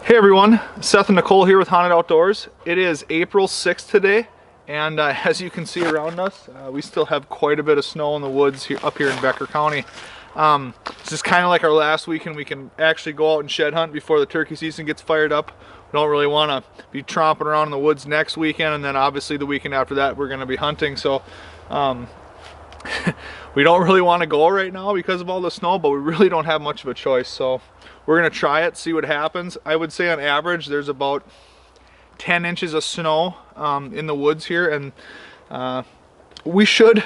Hey everyone, Seth and Nicole here with Haunted Outdoors. It is April 6th today, and as you can see around us, we still have quite a bit of snow in the woods up here in Becker County. This is kind of like our last weekend. We can actually go out and shed hunt before the turkey season gets fired up. We don't really want to be tromping around in the woods next weekend, and then obviously the weekend after that we're going to be hunting. So we don't really want to go right now because of all the snow, but we really don't have much of a choice. So we're going to try it, see what happens. I would say on average there's about 10 inches of snow in the woods here, and we should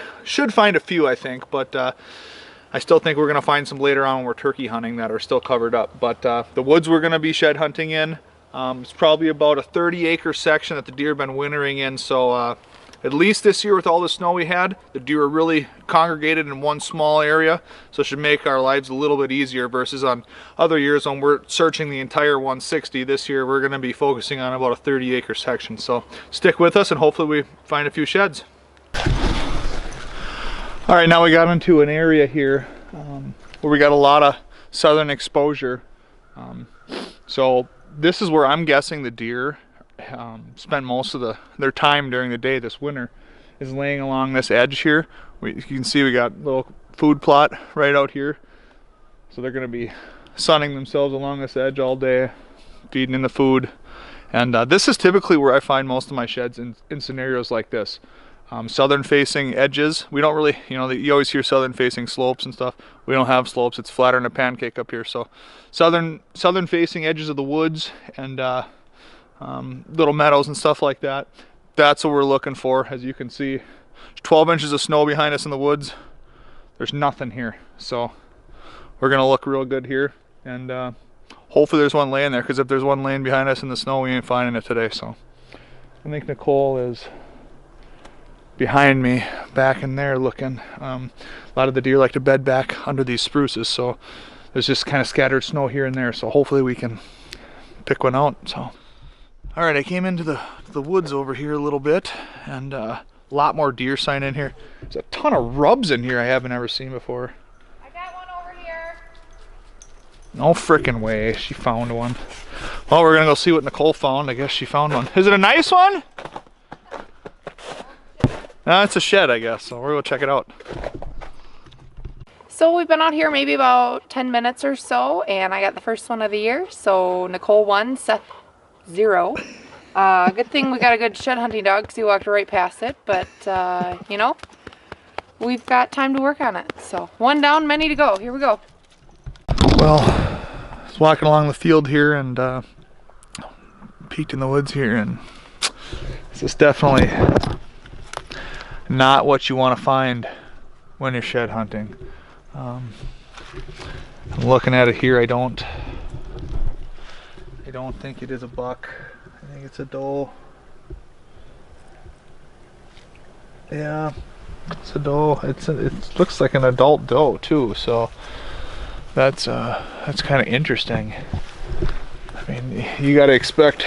find a few, I think, but I still think we're going to find some later on when we're turkey hunting that are still covered up. But the woods we're going to be shed hunting in, it's probably about a 30-acre section that the deer have been wintering in. So at least this year with all the snow we had, the deer are really congregated in one small area, so it should make our lives a little bit easier versus on other years when we're searching the entire 160. This year we're going to be focusing on about a 30-acre section. So stick with us and hopefully we find a few sheds. All right, now we got into an area here where we got a lot of southern exposure. So this is where I'm guessing the deer spend most of their time during the day this winter, is laying along this edge here. You can see we got a little food plot right out here, so they're going to be sunning themselves along this edge all day, feeding in the food. And this is typically where I find most of my sheds in scenarios like this. Southern facing edges. We don't really, you always hear southern facing slopes and stuff. We don't have slopes. It's flatter than a pancake up here. So southern facing edges of the woods and little meadows and stuff like that. That's what we're looking for. As you can see, 12 inches of snow behind us in the woods. There's nothing here, so we're gonna look real good here, and hopefully there's one laying there, because if there's one laying behind us in the snow, we ain't finding it today. So I think Nicole is behind me back in there looking. A lot of the deer like to bed back under these spruces, so there's just kind of scattered snow here and there, so hopefully we can pick one out. So all right, I came into the woods over here a little bit, and a lot more deer sign in here. There's a ton of rubs in here I haven't ever seen before. I got one over here. No frickin' way, she found one. Well, we're gonna go see what Nicole found. I guess she found one. Is it a nice one? No, it's a shed, I guess, so we're gonna check it out. So we've been out here maybe about 10 minutes or so, and I got the first one of the year. So Nicole 1, Seth 0. Good thing we got a good shed hunting dog because he walked right past it, but we've got time to work on it. So one down, many to go. Here we go. Well, I was walking along the field here and peeked in the woods here, and this is definitely not what you want to find when you're shed hunting. I'm looking at it here. I don't think it is a buck. I think it's a doe. Yeah, it's a doe. It looks like an adult doe too. So that's kind of interesting. I mean, you got to expect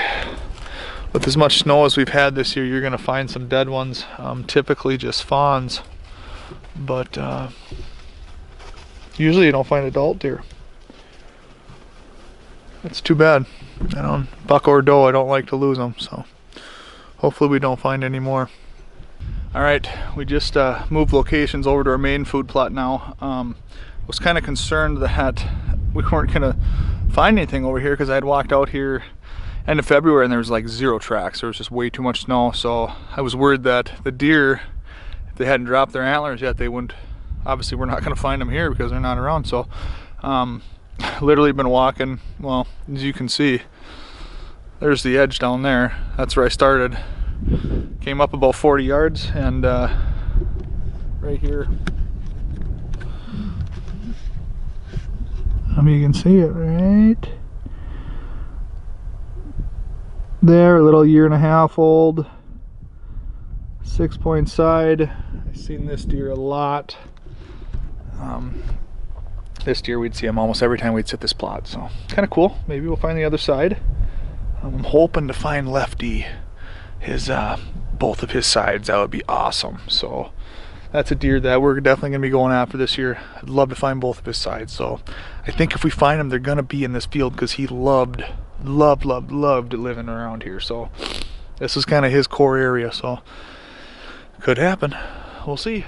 with as much snow as we've had this year, you're gonna find some dead ones. Typically just fawns, but usually you don't find adult deer. That's too bad. Buck or doe, I don't like to lose them, so hopefully we don't find any more. All right, we just moved locations over to our main food plot now. Was kind of concerned that we weren't gonna find anything over here, because I had walked out here end of February and there was like 0 tracks. There was just way too much snow, so I was worried that the deer, if they hadn't dropped their antlers yet, they wouldn't. Obviously we're not gonna find them here because they're not around. So literally been walking, well, as you can see, there's the edge down there. That's where I started. Came up about 40 yards, and right here, you can see it right there, a little 1.5 year old, 6-point side. I've seen this deer a lot. This deer, we'd see him almost every time we'd sit this plot, so kind of cool. Maybe we'll find the other side. I'm hoping to find Lefty, both of his sides. That would be awesome. So that's a deer that we're definitely going to be going after this year. I'd love to find both of his sides. So I think if we find them, they're going to be in this field because he loved living around here. So this is kind of his core area. So could happen. We'll see.